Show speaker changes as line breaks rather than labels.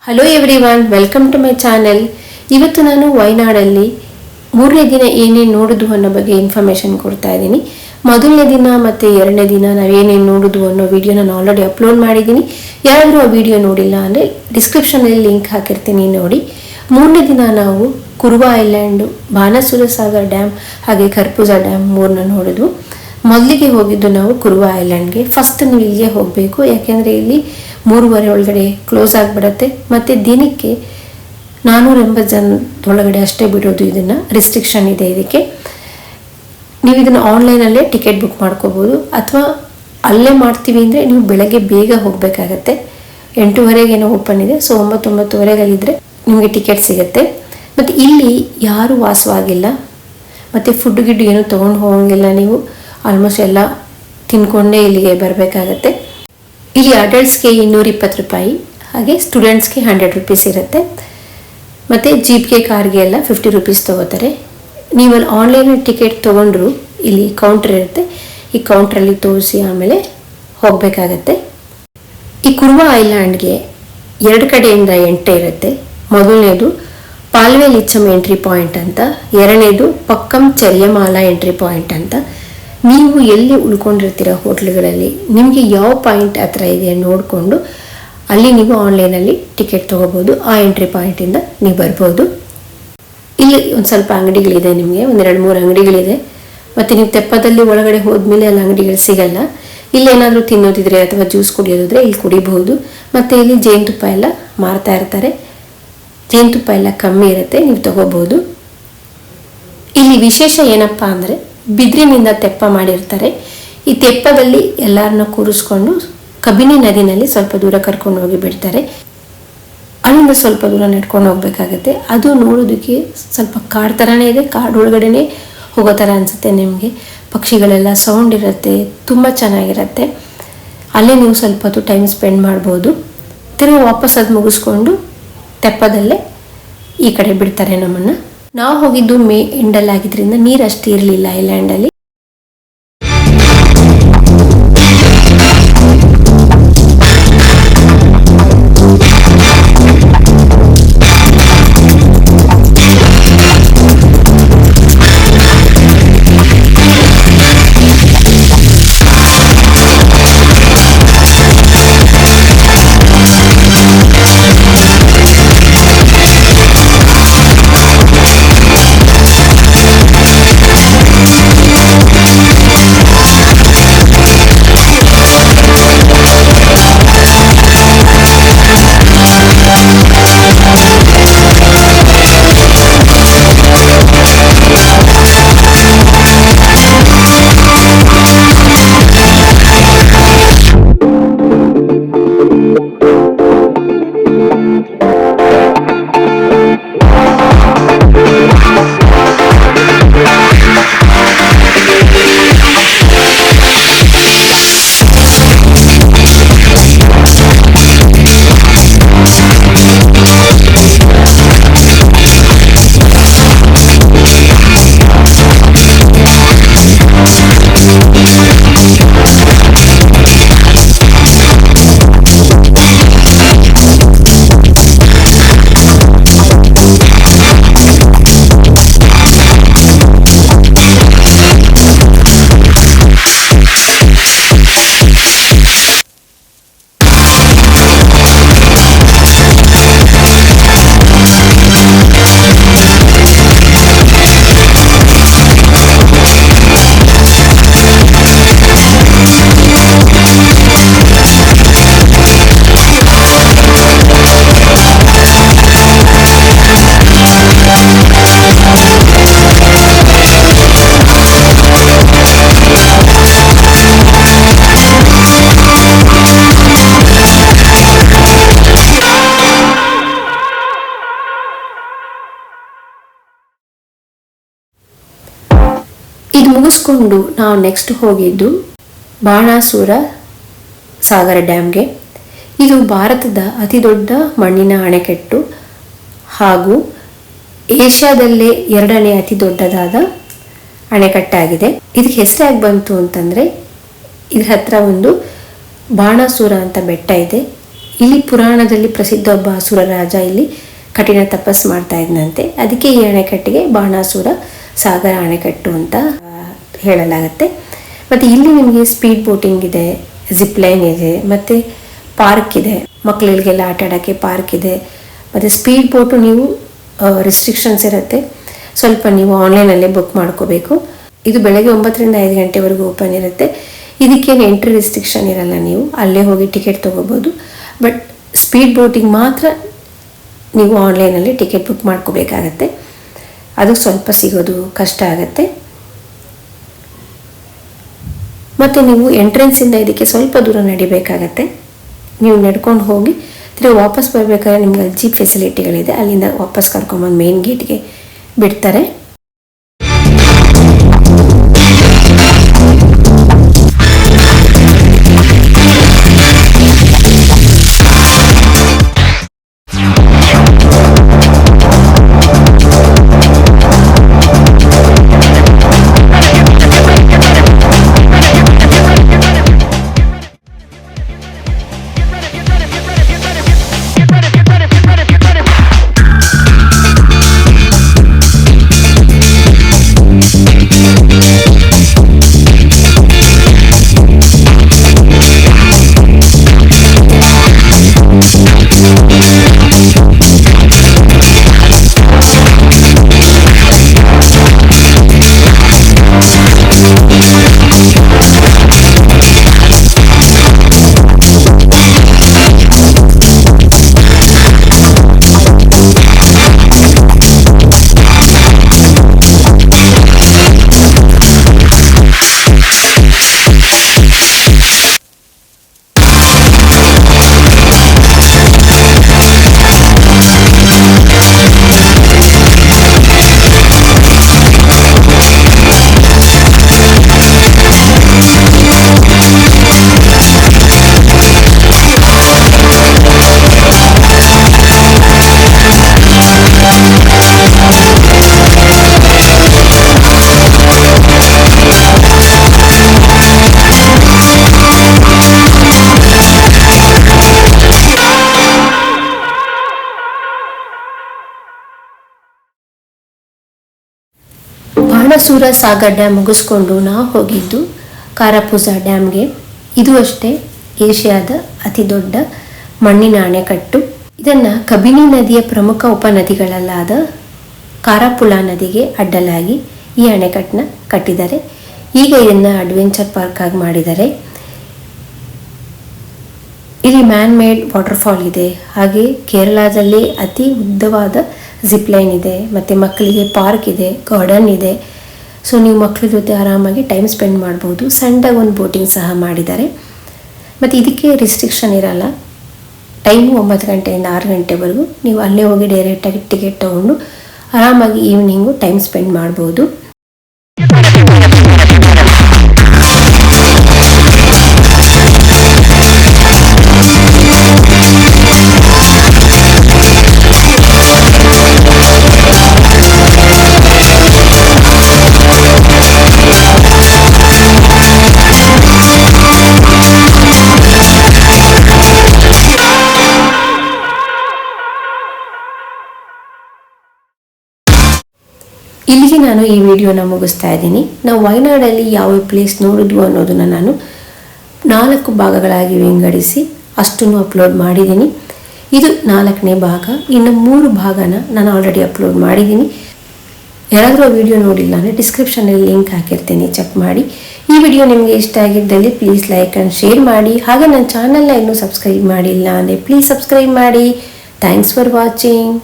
Hello everyone, welcome to my channel. ಇವತ್ತು ನಾನು ವಯನಾಡಲ್ಲಿ 3ನೇ ದಿನ ಏನೇನು ನೋಡೋದು ಅನ್ನೋ ಬಗ್ಗೆ ಇನ್ಫಾರ್ಮೇಷನ್ ಕೊಡ್ತಾ ಇದ್ದೀನಿ. ಮೊದಲನೇ ದಿನ ಮತ್ತು 2ನೇ ದಿನ ನಾವೇನೇನು ನೋಡೋದು ಅನ್ನೋ ವಿಡಿಯೋ ನಾನು ಆಲ್ರೆಡಿ ಅಪ್ಲೋಡ್ ಮಾಡಿದ್ದೀನಿ. ಯಾರಾದರೂ ಆ ವಿಡಿಯೋ ನೋಡಿಲ್ಲ ಅಂದರೆ ಡಿಸ್ಕ್ರಿಪ್ಷನಲ್ಲಿ ಲಿಂಕ್ ಹಾಕಿರ್ತೀನಿ, ನೋಡಿ. 3ನೇ ದಿನ ನಾವು ಕುರುಬಾ ಐಲ್ಯಾಂಡು, ಬಾಣಾಸುರ ಸಾಗರ್ ಡ್ಯಾಮ್ ಹಾಗೆ ಕರ್ಪೂಜ ಡ್ಯಾಮ್ 3ನ ನೋಡೋದು. ಮೊದಲಿಗೆ ಹೋಗಿದ್ದು ನಾವು ಕುರುಬಾ ಐಲ್ಯಾಂಡ್ಗೆ. ಫಸ್ಟ್ ನೀವು ಇಲ್ಲಿಗೆ ಹೋಗಬೇಕು, ಯಾಕೆಂದರೆ ಇಲ್ಲಿ 3:30 ಒಳಗಡೆ ಕ್ಲೋಸ್ ಆಗಿಬಿಡತ್ತೆ. ಮತ್ತು ದಿನಕ್ಕೆ 480 ಜನದೊಳಗಡೆ ಅಷ್ಟೇ ಬಿಡೋದು. ಇದನ್ನು ರಿಸ್ಟ್ರಿಕ್ಷನ್ ಇದೆ ಇದಕ್ಕೆ. ನೀವು ಇದನ್ನು ಆನ್ಲೈನಲ್ಲೇ ಟಿಕೆಟ್ ಬುಕ್ ಮಾಡ್ಕೋಬೋದು, ಅಥವಾ ಅಲ್ಲೇ ಮಾಡ್ತೀವಿ ಅಂದರೆ ನೀವು ಬೆಳಗ್ಗೆ ಬೇಗ ಹೋಗಬೇಕಾಗತ್ತೆ. 8:30ಗೇನೋ ಓಪನ್ ಇದೆ, ಸೊ 9:30 ನಿಮಗೆ ಟಿಕೆಟ್ ಸಿಗುತ್ತೆ. ಮತ್ತು ಇಲ್ಲಿ ಯಾರೂ ವಾಸವಾಗಿಲ್ಲ, ಮತ್ತು ಫುಡ್ ಗಿಡ್ ಏನೂ ತೊಗೊಂಡು ಹೋಗಂಗಿಲ್ಲ. ನೀವು ಆಲ್ಮೋಸ್ಟ್ ಎಲ್ಲ ತಿನ್ಕೊಂಡೇ ಇಲ್ಲಿಗೆ ಬರಬೇಕಾಗತ್ತೆ. ಇಲ್ಲಿ ಅಡಲ್ಟ್ಸ್ಗೆ 220 ರೂಪಾಯಿ, ಹಾಗೆ ಸ್ಟೂಡೆಂಟ್ಸ್ಗೆ 100 ರೂಪೀಸ್ ಇರುತ್ತೆ. ಮತ್ತು ಜೀಪ್ಗೆ, ಕಾರ್ಗೆ ಎಲ್ಲ 50 ರೂಪೀಸ್ ತೊಗೋತಾರೆ. ನೀವಲ್ಲಿ ಆನ್ಲೈನಲ್ಲಿ ಟಿಕೆಟ್ ತೊಗೊಂಡ್ರು ಇಲ್ಲಿ ಕೌಂಟ್ರ್ ಇರುತ್ತೆ, ಈ ಕೌಂಟ್ರಲ್ಲಿ ತೋರಿಸಿ ಆಮೇಲೆ ಹೋಗಬೇಕಾಗತ್ತೆ. ಈ ಕುರುಬಾ ಐಲ್ಯಾಂಡ್ಗೆ 2 ಕಡೆಯಿಂದ ಎಂಟ್ರಿ ಇರುತ್ತೆ. ಮೊದಲನೇದು ಪಾಲ್ವೆ ಲಿಚ್ಚಮ್ ಎಂಟ್ರಿ ಪಾಯಿಂಟ್ ಅಂತ, 2ನೇದು ಪಕ್ಕಂ ಚೆರಿಯಮಾಲ ಎಂಟ್ರಿ ಪಾಯಿಂಟ್ ಅಂತ. ನೀವು ಎಲ್ಲಿ ಉಳ್ಕೊಂಡಿರ್ತೀರ ಹೋಟ್ಲುಗಳಲ್ಲಿ, ನಿಮಗೆ ಯಾವ ಪಾಯಿಂಟ್ ಹತ್ರ ಇದೆ ನೋಡಿಕೊಂಡು ಅಲ್ಲಿ ನೀವು ಆನ್ಲೈನಲ್ಲಿ ಟಿಕೆಟ್ ತೊಗೋಬೋದು. ಆ ಎಂಟ್ರಿ ಪಾಯಿಂಟಿಂದ ನೀವು ಬರ್ಬೋದು. ಇಲ್ಲಿ ಒಂದು ಸ್ವಲ್ಪ ಅಂಗಡಿಗಳಿದೆ, ನಿಮಗೆ 1-2-3 ಅಂಗಡಿಗಳಿದೆ. ಮತ್ತು ನೀವು ತೆಪ್ಪದಲ್ಲಿ ಒಳಗಡೆ ಹೋದ್ಮೇಲೆ ಅಲ್ಲಿ ಅಂಗಡಿಗಳು ಸಿಗಲ್ಲ. ಇಲ್ಲೇನಾದರೂ ತಿನ್ನೋದಿದ್ರೆ ಅಥವಾ ಜ್ಯೂಸ್ ಕುಡಿಯೋದಿದ್ರೆ ಇಲ್ಲಿ ಕುಡಿಬಹುದು. ಮತ್ತು ಇಲ್ಲಿ ಜೇನುತುಪ್ಪ ಎಲ್ಲ ಮಾರ್ತಾ ಇರ್ತಾರೆ. ಜೇನುತುಪ್ಪ ಎಲ್ಲ ಕಮ್ಮಿ ಇರುತ್ತೆ, ನೀವು ತಗೋಬಹುದು. ಇಲ್ಲಿ ವಿಶೇಷ ಏನಪ್ಪ ಅಂದರೆ ಬಿದಿರಿನಿಂದ ತೆಪ್ಪ ಮಾಡಿರ್ತಾರೆ. ಈ ತೆಪ್ಪದಲ್ಲಿ ಎಲ್ಲರನ್ನ ಕೂರಿಸ್ಕೊಂಡು ಕಬಿನಿ ನದಿನಲ್ಲಿ ಸ್ವಲ್ಪ ದೂರ ಕರ್ಕೊಂಡು ಹೋಗಿ ಬಿಡ್ತಾರೆ. ಅಲ್ಲಿಂದ ಸ್ವಲ್ಪ ದೂರ ನಡ್ಕೊಂಡು ಹೋಗ್ಬೇಕಾಗತ್ತೆ. ಅದು ನೋಡೋದಕ್ಕೆ ಸ್ವಲ್ಪ ಕಾಡು ಥರನೇ ಇದೆ, ಕಾಡೊಳಗಡೆನೆ ಹೋಗೋ ಥರ ಅನಿಸುತ್ತೆ ನಿಮಗೆ. ಪಕ್ಷಿಗಳೆಲ್ಲ ಸೌಂಡ್ ಇರುತ್ತೆ, ತುಂಬ ಚೆನ್ನಾಗಿರುತ್ತೆ. ಅಲ್ಲೇ ನೀವು ಸ್ವಲ್ಪ ಹೊತ್ತು ಟೈಮ್ ಸ್ಪೆಂಡ್ ಮಾಡ್ಬೋದು. ತಿರುಗಿ ವಾಪಸ್ ಅದು ಮುಗಿಸ್ಕೊಂಡು ತೆಪ್ಪದಲ್ಲೇ ಈ ಕಡೆ ಬಿಡ್ತಾರೆ ನಮ್ಮನ್ನು. ನಾವು ಹೋಗಿದ್ದು ಮೇ ಎಂಡಲ್ಲಿ ಆಗಿದ್ದರಿಂದ ನೀರು ಅಷ್ಟು ಇರಲಿಲ್ಲ ಐಲ್ಯಾಂಡಲ್ಲಿ. ಇದು ಮುಗಿಸ್ಕೊಂಡು ನಾವು ನೆಕ್ಸ್ಟ್ ಹೋಗಿದ್ದು ಬಾಣಾಸುರ ಸಾಗರ ಡ್ಯಾಮ್ಗೆ. ಇದು ಭಾರತದ ಅತಿ ದೊಡ್ಡ ಮಣ್ಣಿನ ಅಣೆಕಟ್ಟು ಹಾಗೂ ಏಷ್ಯಾದಲ್ಲೇ 2ನೇ ಅತಿ ದೊಡ್ಡದಾದ ಅಣೆಕಟ್ಟಾಗಿದೆ. ಇದಕ್ಕೆ ಹೆಸರಾಗಿ ಬಂತು ಅಂತಂದರೆ ಇದ್ರ ಹತ್ರ ಒಂದು ಬಾಣಾಸುರ ಅಂತ ಬೆಟ್ಟ ಇದೆ. ಇಲ್ಲಿ ಪುರಾಣದಲ್ಲಿ ಪ್ರಸಿದ್ಧ ಒಬ್ಬ ಅಸುರ ರಾಜ ಇಲ್ಲಿ ಕಠಿಣ ತಪಸ್ಸು ಮಾಡ್ತಾ ಇದ್ದಂತೆ. ಅದಕ್ಕೆ ಈ ಅಣೆಕಟ್ಟಿಗೆ ಬಾಣಾಸುರ ಸಾಗರ ಅಣೆಕಟ್ಟು ಅಂತ ಹೇಳಲಾಗತ್ತೆ. ಮತ್ತು ಇಲ್ಲಿ ನಿಮಗೆ ಸ್ಪೀಡ್ ಬೋಟಿಂಗ್ ಇದೆ, ಜಿಪ್ ಲೈನ್ ಇದೆ, ಮತ್ತು ಪಾರ್ಕ್ ಇದೆ, ಮಕ್ಕಳಿಗೆಲ್ಲ ಆಟ ಆಡೋಕ್ಕೆ ಪಾರ್ಕ್ ಇದೆ. ಮತ್ತು ಸ್ಪೀಡ್ ಬೋಟು ನೀವು ರಿಸ್ಟ್ರಿಕ್ಷನ್ಸ್ ಇರುತ್ತೆ, ಸ್ವಲ್ಪ ನೀವು ಆನ್ಲೈನಲ್ಲೇ ಬುಕ್ ಮಾಡ್ಕೋಬೇಕು. ಇದು ಬೆಳಗ್ಗೆ 9 ರಿಂದ 5 ಗಂಟೆವರೆಗೂ ಓಪನ್ ಇರುತ್ತೆ. ಇದಕ್ಕೇನು ಎಂಟ್ರಿ ರಿಸ್ಟ್ರಿಕ್ಷನ್ ಇರಲ್ಲ, ನೀವು ಅಲ್ಲೇ ಹೋಗಿ ಟಿಕೆಟ್ ತೊಗೋಬೋದು. ಬಟ್ ಸ್ಪೀಡ್ ಬೋಟಿಂಗ್ ಮಾತ್ರ ನೀವು ಆನ್ಲೈನಲ್ಲಿ ಟಿಕೆಟ್ ಬುಕ್ ಮಾಡ್ಕೋಬೇಕಾಗತ್ತೆ. ಅದು ಸ್ವಲ್ಪ ಸಿಗೋದು ಕಷ್ಟ ಆಗುತ್ತೆ. ಮತ್ತು ನೀವು ಎಂಟ್ರೆನ್ಸಿಂದ ಇದಕ್ಕೆ ಸ್ವಲ್ಪ ದೂರ ನಡಿಬೇಕಾಗತ್ತೆ. ನೀವು ನಡ್ಕೊಂಡು ಹೋಗಿ ತಿರುಗಿ ವಾಪಸ್ ಬರಬೇಕಾದ್ರೆ ನಿಮ್ಗೆ ಅಲ್ಲಿ ಜೀಪ್ ಫೆಸಿಲಿಟಿಗಳಿದೆ, ಅಲ್ಲಿಂದ ವಾಪಸ್ ಕರ್ಕೊಂಬಂದು ಮೇನ್ ಗೇಟ್ಗೆ ಬಿಡ್ತಾರೆ. ಬಾಣಾಸುರ ಸಾಗರ್ ಡ್ಯಾಮ್ ಮುಗಿಸ್ಕೊಂಡು ನಾವು ಹೋಗಿದ್ದು ಕಾರಾಪುಜಾ ಡ್ಯಾಮ್ಗೆ. ಇದು ಅಷ್ಟೇ ಏಷ್ಯಾದ ಅತಿ ದೊಡ್ಡ ಮಣ್ಣಿನ ಅಣೆಕಟ್ಟು. ಇದನ್ನು ಕಬಿನಿ ನದಿಯ ಪ್ರಮುಖ ಉಪನದಿಗಳಲ್ಲಾದ ಕಾರಾಪುಲಾ ನದಿಗೆ ಅಡ್ಡಲಾಗಿ ಈ ಅಣೆಕಟ್ಟನ್ನ ಕಟ್ಟಿದ್ದಾರೆ. ಈಗ ಇದನ್ನು ಅಡ್ವೆಂಚರ್ ಪಾರ್ಕ್ ಆಗಿ ಮಾಡಿದ್ದಾರೆ. ಇಲ್ಲಿ ಮ್ಯಾನ್ ಮೇಡ್ ವಾಟರ್ಫಾಲ್ ಇದೆ, ಹಾಗೆ ಕೇರಳದಲ್ಲಿ ಅತಿ ಉದ್ದವಾದ ಜಿಪ್ ಲೈನ್ ಇದೆ, ಮತ್ತು ಮಕ್ಕಳಿಗೆ ಪಾರ್ಕ್ ಇದೆ, ಗಾರ್ಡನ್ ಇದೆ. ಸೊ ನೀವು ಮಕ್ಕಳ ಜೊತೆ ಆರಾಮಾಗಿ ಟೈಮ್ ಸ್ಪೆಂಡ್ ಮಾಡ್ಬೋದು. ಸಣ್ಣದಾಗಿ ಒಂದು ಬೋಟಿಂಗ್ ಸಹ ಮಾಡಿದ್ದಾರೆ. ಮತ್ತು ಇದಕ್ಕೆ ರಿಸ್ಟ್ರಿಕ್ಷನ್ ಇರಲ್ಲ. ಟೈಮು 9 ಗಂಟೆಯಿಂದ 6 ಗಂಟೆವರೆಗೂ. ನೀವು ಅಲ್ಲೇ ಹೋಗಿ ಡೈರೆಕ್ಟಾಗಿ ಟಿಕೆಟ್ ತೊಗೊಂಡು ಆರಾಮಾಗಿ ಈವ್ನಿಂಗು ಟೈಮ್ ಸ್ಪೆಂಡ್ ಮಾಡ್ಬೋದು. ಇಲ್ಲಿಗೆ ನಾನು ಈ ವಿಡಿಯೋನ ಮುಗಿಸ್ತಾ ಇದ್ದೀನಿ. ನಾವು ವಯನಾಡಲ್ಲಿ ಯಾವ ಪ್ಲೇಸ್ ನೋಡಿದ್ವು ಅನ್ನೋದನ್ನು ನಾನು 4 ಭಾಗಗಳಾಗಿ ವಿಂಗಡಿಸಿ ಅಷ್ಟನ್ನು ಅಪ್ಲೋಡ್ ಮಾಡಿದ್ದೀನಿ. ಇದು 4ನೇ ಭಾಗ. ಇನ್ನು 3 ಭಾಗನ ನಾನು ಆಲ್ರೆಡಿ ಅಪ್ಲೋಡ್ ಮಾಡಿದ್ದೀನಿ. ಯಾರಾದರೂ ಆ ವಿಡಿಯೋ ನೋಡಿಲ್ಲ ಅಂದರೆ ಡಿಸ್ಕ್ರಿಪ್ಷನಲ್ಲಿ ಲಿಂಕ್ ಹಾಕಿರ್ತೀನಿ, ಚೆಕ್ ಮಾಡಿ. ಈ ವಿಡಿಯೋ ನಿಮಗೆ ಇಷ್ಟ ಆಗಿದ್ದಲ್ಲಿ ಪ್ಲೀಸ್ ಲೈಕ್ ಆ್ಯಂಡ್ ಶೇರ್ ಮಾಡಿ. ಹಾಗೆ ನನ್ನ ಚಾನಲ್ನ ಇನ್ನೂ ಸಬ್ಸ್ಕ್ರೈಬ್ ಮಾಡಿಲ್ಲ ಅಂದರೆ ಪ್ಲೀಸ್ ಸಬ್ಸ್ಕ್ರೈಬ್ ಮಾಡಿ. Thanks for watching.